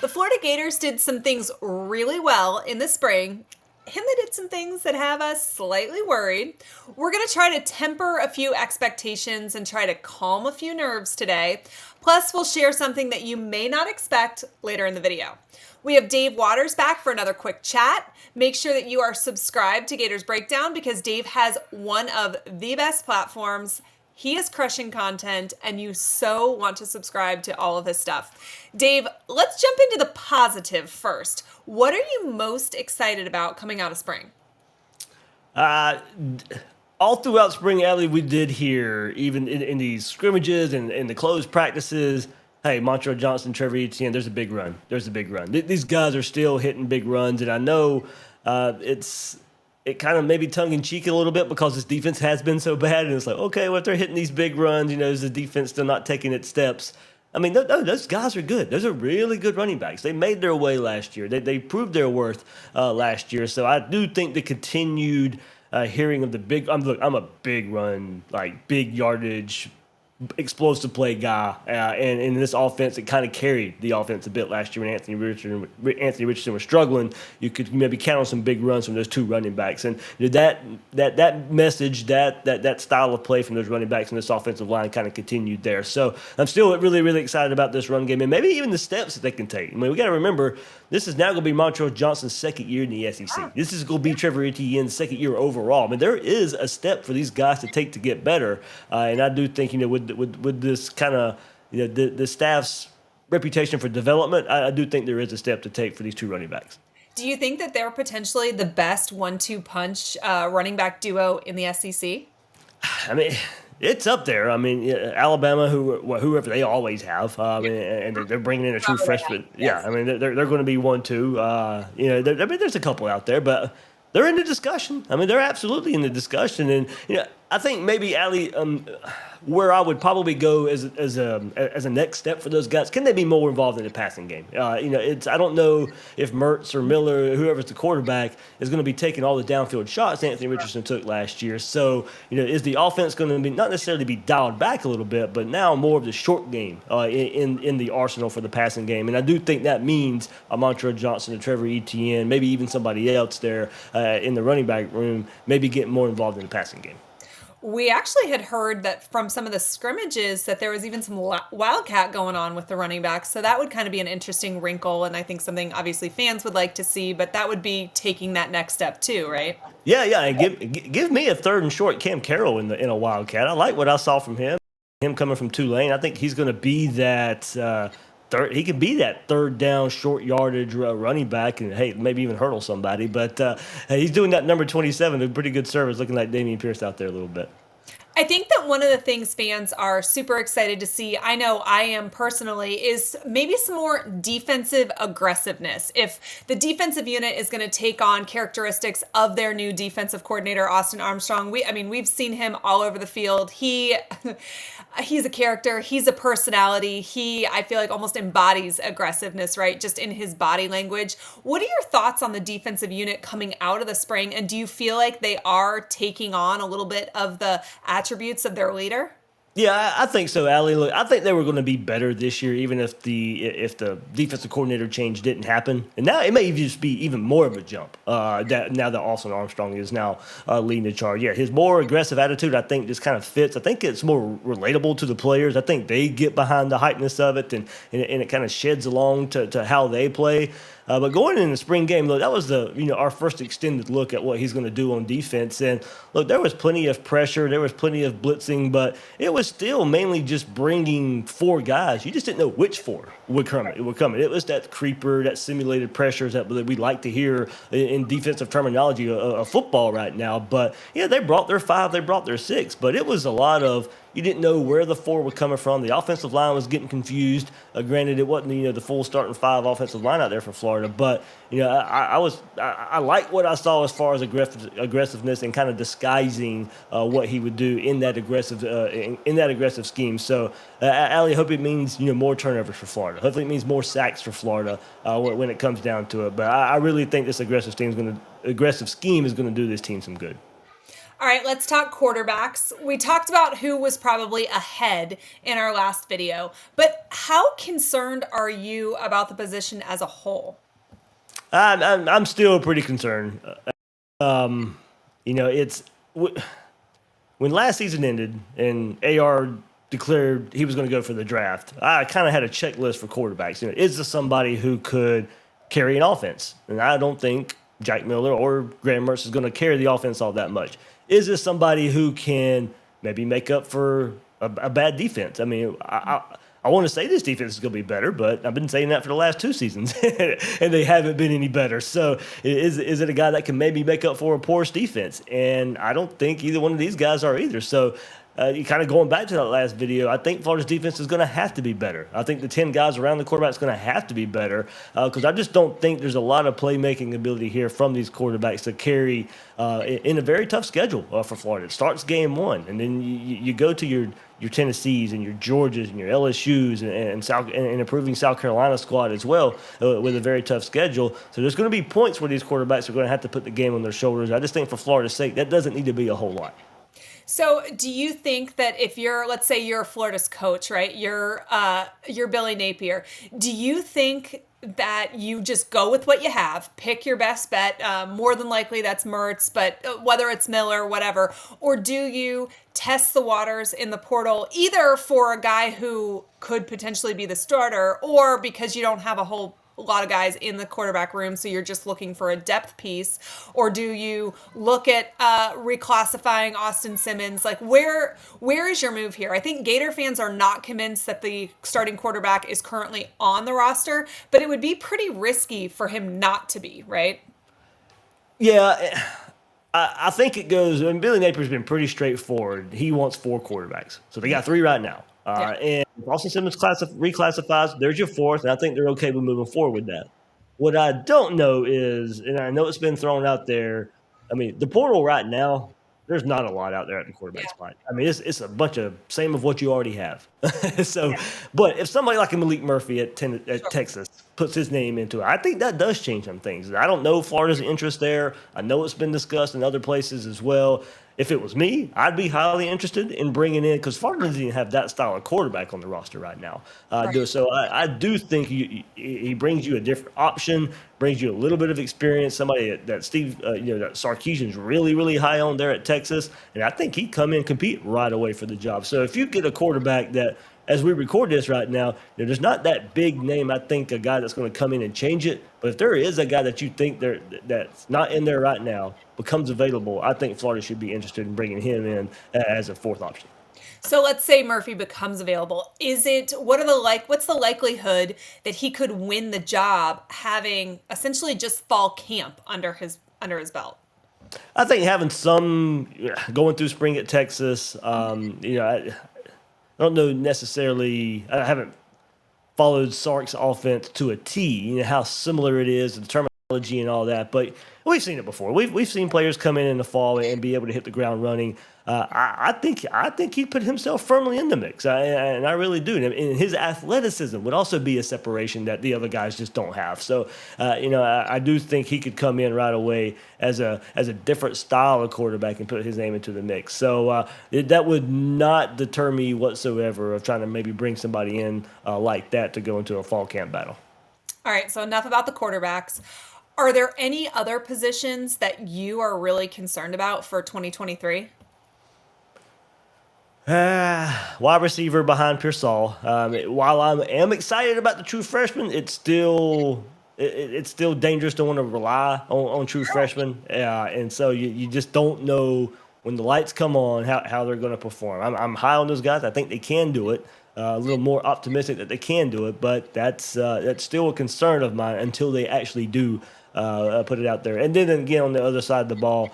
The Florida Gators did some things really well in the spring, and they did some things that have us slightly worried. We're going to try to temper a few expectations and try to calm a few nerves today. Plus, we'll share something that you may not expect later in the video. We have Dave Waters back for another quick chat. Make sure that you are subscribed to Gators Breakdown because Dave has one of the best platforms. He is crushing content, and you so want to subscribe to all of his stuff. Dave, let's jump into the positive first. What are you most excited about coming out of spring? All throughout spring, Allie, we did hear, even in these scrimmages and in the closed practices, hey, Montreal Johnson, Trevor Etienne, there's a big run. There's a big run. These guys are still hitting big runs, and I know it kind of maybe tongue-in-cheek a little bit because this defense has been so bad, and it's like, okay, well, if they're hitting these big runs, is the defense still not taking its steps? I mean, those guys are good. Those are really good running backs. They made their way last year. They proved their worth last year. So I do think the continued hearing of the big. I'm a big run, like big yardage, explosive play guy, and in this offense, it kind of carried the offense a bit last year when Anthony Richardson was struggling. You could maybe count on some big runs from those two running backs, and that message, that style of play from those running backs and this offensive line kind of continued there. So I'm still really, really excited about this run game and maybe even the steps that they can take. I mean, we got to remember this is now going to be Montreal Johnson's second year in the SEC. This is going to be Trevor Etienne's second year overall. I mean, there is a step for these guys to take to get better, and I do think with this kind of the staff's reputation for development, I do think there is a step to take for these two running backs. Do you think that they're potentially the best 1-2 punch running back duo in the SEC? I mean, it's up there. I mean, Alabama, whoever they always have, and they're bringing in a true freshman. Yes. Yeah, I mean, they're going to be 1-2. I mean, there's a couple out there, but they're in the discussion. I mean, they're absolutely in the discussion, and I think maybe Allie, where I would probably go as a next step for those guys, can they be more involved in the passing game? I don't know if Mertz or Miller, whoever's the quarterback, is going to be taking all the downfield shots Anthony Richardson took last year. So is the offense going to be not necessarily be dialed back a little bit, but now more of the short game in the arsenal for the passing game? And I do think that means a Montreal Johnson, a Trevor Etienne, maybe even somebody else there in the running back room, maybe getting more involved in the passing game. We actually had heard that from some of the scrimmages that there was even some wildcat going on with the running backs. So that would kind of be an interesting wrinkle, and I think something obviously fans would like to see, but that would be taking that next step too, right? Yeah, and give me a third and short Cam Carroll in a wildcat. I like what I saw from him coming from Tulane. I think he's going to be that he could be that third down, short yardage running back, and hey, maybe even hurdle somebody. But he's doing that number 27, a pretty good service, looking like Dameon Pierce out there a little bit. I think that one of the things fans are super excited to see, I know I am personally, is maybe some more defensive aggressiveness. If the defensive unit is going to take on characteristics of their new defensive coordinator, Austin Armstrong, we've seen him all over the field. He's a character. He's a personality. I feel like almost embodies aggressiveness, right? Just in his body language. What are your thoughts on the defensive unit coming out of the spring? And do you feel like they are taking on a little bit of the attributes of their leader? Yeah, I think so, Allie. Look, I think they were going to be better this year, even if the defensive coordinator change didn't happen. And now it may just be even more of a jump. Now that Austin Armstrong is now leading the charge. Yeah, his more aggressive attitude, I think, just kind of fits. I think it's more relatable to the players. I think they get behind the hypeness of it, and it kind of sheds along to how they play. But going in the spring game, look, that was our first extended look at what he's going to do on defense. And look, there was plenty of pressure, there was plenty of blitzing, but it was still mainly just bringing four guys. You just didn't know which four would come. It was that creeper, that simulated pressures that we like to hear in defensive terminology of football right now. But yeah, they brought their five, they brought their six, but it was a lot of. You didn't know where the four were coming from. The offensive line was getting confused. Granted, it wasn't the full starting five offensive line out there for Florida, but I like what I saw as far as aggressiveness and kind of disguising what he would do in that aggressive scheme. So, Allie, I hope it means more turnovers for Florida. Hopefully, it means more sacks for Florida when it comes down to it. But I really think this aggressive scheme is going to do this team some good. All right, let's talk quarterbacks. We talked about who was probably ahead in our last video, but how concerned are you about the position as a whole? I'm still pretty concerned. You know, it's when last season ended and AR declared he was going to go for the draft. I kind of had a checklist for quarterbacks. You know, is this somebody who could carry an offense? And I don't think Jack Miller or Graham Mertz is going to carry the offense all that much. Is this somebody who can maybe make up for a bad defense? I mean, I want to say this defense is going to be better, but I've been saying that for the last 2 seasons, and they haven't been any better. So is it a guy that can maybe make up for a porous defense? And I don't think either one of these guys are either. So you kind of going back to that last video, I think Florida's defense is going to have to be better. I think the 10 guys around the quarterback is going to have to be better because I just don't think there's a lot of playmaking ability here from these quarterbacks to carry in a very tough schedule for Florida. It starts game one, and then you go to your Tennessees and your Georgias and your LSUs and improving South Carolina squad as well with a very tough schedule. So there's going to be points where these quarterbacks are going to have to put the game on their shoulders. I just think for Florida's sake, that doesn't need to be a whole lot. So, do you think that if you're, let's say you're Florida's coach, right? You're Billy Napier. Do you think that you just go with what you have, pick your best bet? More than likely, that's Mertz, but whether it's Miller, whatever, or do you test the waters in the portal, either for a guy who could potentially be the starter, or because you don't have a lot of guys in the quarterback room, so you're just looking for a depth piece? Or do you look at reclassifying Austin Simmons? Like, where is your move here? I think Gator fans are not convinced that the starting quarterback is currently on the roster, but it would be pretty risky for him not to be, right? Yeah, I think it goes. And Billy Napier's been pretty straightforward. He wants 4 quarterbacks, so they got 3 right now. And if Austin Simmons reclassifies, there's your 4th, and I think they're okay with moving forward with that. What I don't know is, and I know it's been thrown out there, I mean, the portal right now, there's not a lot out there at the quarterback spot. I mean, it's a bunch of same of what you already have. So, but if somebody like a Malik Murphy at Texas puts his name into it, I think that does change some things. I don't know Florida's interest there. I know it's been discussed in other places as well. If it was me, I'd be highly interested in bringing in, because Florida doesn't even have that style of quarterback on the roster right now. Right. So I do think he brings you a different option, brings you a little bit of experience. Somebody that that Sarkisian's really, really high on there at Texas, and I think he'd come in and compete right away for the job. So if you get a quarterback that, as we record this right now, there's not that big name, I think, a guy that's going to come in and change it. But if there is a guy that you think that's not in there right now, becomes available, I think Florida should be interested in bringing him in as a 4th option. So let's say Murphy becomes available. What's the likelihood that he could win the job having essentially just fall camp under his belt? I think having some going through spring at Texas, I don't know necessarily. I haven't followed Sark's offense to a T. You know how similar it is, the terminology and all that. But we've seen it before. We've seen players come in the fall and be able to hit the ground running. I think he put himself firmly in the mix, and I really do. And his athleticism would also be a separation that the other guys just don't have. So, I do think he could come in right away as a different style of quarterback and put his name into the mix. So that would not deter me whatsoever of trying to maybe bring somebody in like that to go into a fall camp battle. All right, so enough about the quarterbacks. Are there any other positions that you are really concerned about for 2023? Wide receiver behind Pearsall. While I am excited about the true freshman, it's still dangerous to want to rely on true freshmen. And so you just don't know when the lights come on how they're going to perform. I'm high on those guys. I think they can do it. A little more optimistic that they can do it, but that's still a concern of mine until they actually do put it out there. And then again, on the other side of the ball,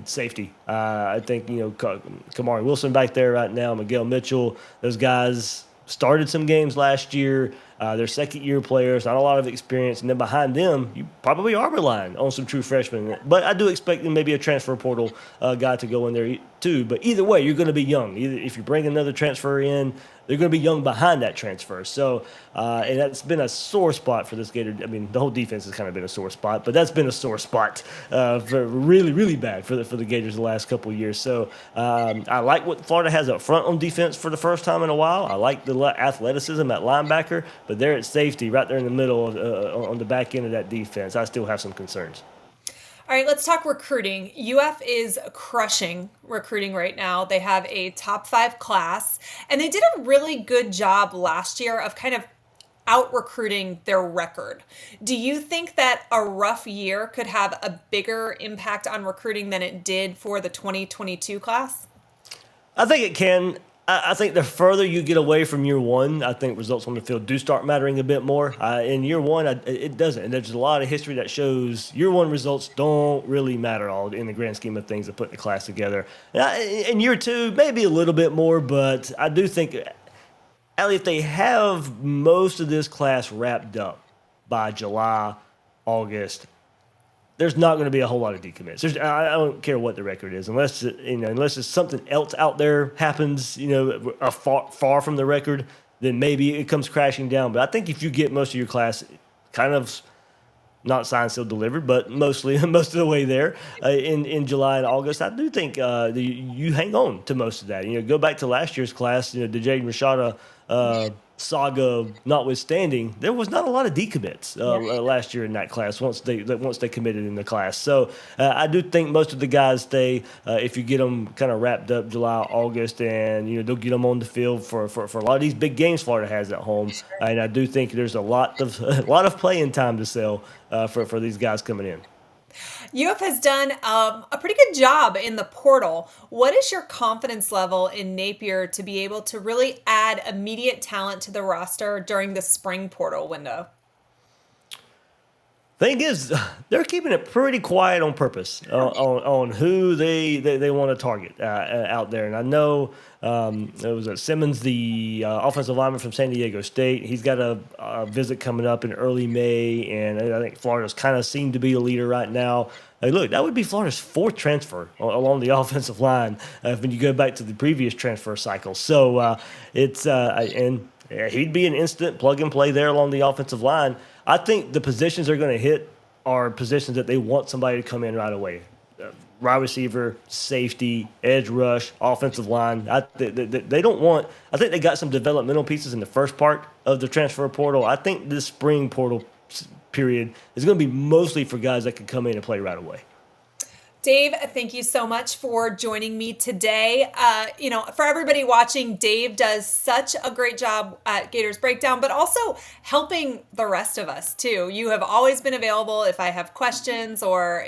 safety. I think, Kamari Wilson back there right now, Miguel Mitchell, those guys started some games last year. They're second-year players, not a lot of experience, and then behind them, you probably are relying on some true freshmen. But I do expect maybe a transfer portal guy to go in there too. But either way, you're going to be young. Either if you bring another transfer in, they're going to be young behind that transfer. So, and that's been a sore spot for this Gator. I mean, the whole defense has kind of been a sore spot, but that's been a sore spot for really, really bad for the Gators the last couple of years. So, I like what Florida has up front on defense for the first time in a while. I like the athleticism at linebacker, but they're at safety right there in the middle on the back end of that defense. I still have some concerns. All right, let's talk recruiting. UF is crushing recruiting right now. They have a top 5 class, and they did a really good job last year of kind of out recruiting their record. Do you think that a rough year could have a bigger impact on recruiting than it did for the 2022 class? I think it can. I think the further you get away from year one, I think results on the field do start mattering a bit more. In year one, it doesn't. And there's a lot of history that shows year one results don't really matter all in the grand scheme of things of putting the class together. In year two, maybe a little bit more, but I do think, Allie, if they have most of this class wrapped up by July, August, there's not going to be a whole lot of decommits. I don't care what the record is, unless unless something else out there happens, far from the record, then maybe it comes crashing down. But I think if you get most of your class kind of not signed, still delivered, but mostly most of the way there in July and August, I do think you hang on to most of that. Go back to last year's class, the Jaden Rashada saga notwithstanding, there was not a lot of decommits last year in that class once they committed in the class. So I do think most of the guys stay if you get them kind of wrapped up July, August, and they'll get them on the field for a lot of these big games Florida has at home. And I do think there's a lot of playing time to sell for these guys coming in. UF has done a pretty good job in the portal. What is your confidence level in Napier to be able to really add immediate talent to the roster during the spring portal window? Thing is, they're keeping it pretty quiet on purpose on who they want to target out there. And I know it was Simmons, the offensive lineman from San Diego State. He's got a visit coming up in early May, and I think Florida's kind of seemed to be a leader right now. Hey, look, that would be Florida's 4th transfer along the offensive line when you go back to the previous transfer cycle. So he'd be an instant plug and play there along the offensive line. I think the positions they're going to hit are positions that they want somebody to come in right away. Wide receiver, safety, edge rush, offensive line. They don't want – I think they got some developmental pieces in the first part of the transfer portal. I think this spring portal period is going to be mostly for guys that can come in and play right away. Dave, thank you so much for joining me today. For everybody watching, Dave does such a great job at Gators Breakdown, but also helping the rest of us too. You have always been available if I have questions or,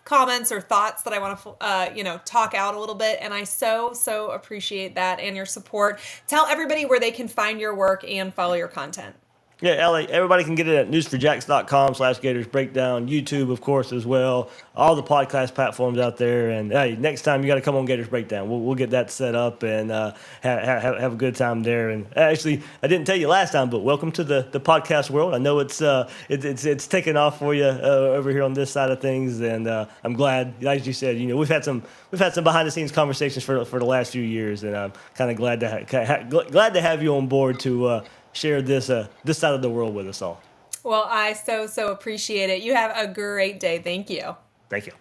comments or thoughts that I want to, talk out a little bit. And I so appreciate that and your support. Tell everybody where they can find your work and follow your content. Yeah, Ellie, everybody can get it at newsforjacks.com/Gators Breakdown, YouTube, of course, as well. All the podcast platforms out there. And hey, next time you got to come on Gators Breakdown. We'll get that set up and have a good time there. And actually, I didn't tell you last time, but welcome to the podcast world. I know it's taken off for you over here on this side of things, and I'm glad, as you said, we've had some behind the scenes conversations for the last few years, and I'm kind of glad to have you on board to share this side of the world with us all. Well, I so appreciate it. You have a great day. Thank you. Thank you.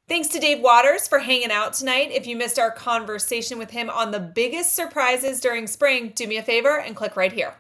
Thanks to Dave Waters for hanging out tonight. If you missed our conversation with him on the biggest surprises during spring, do me a favor and click right here.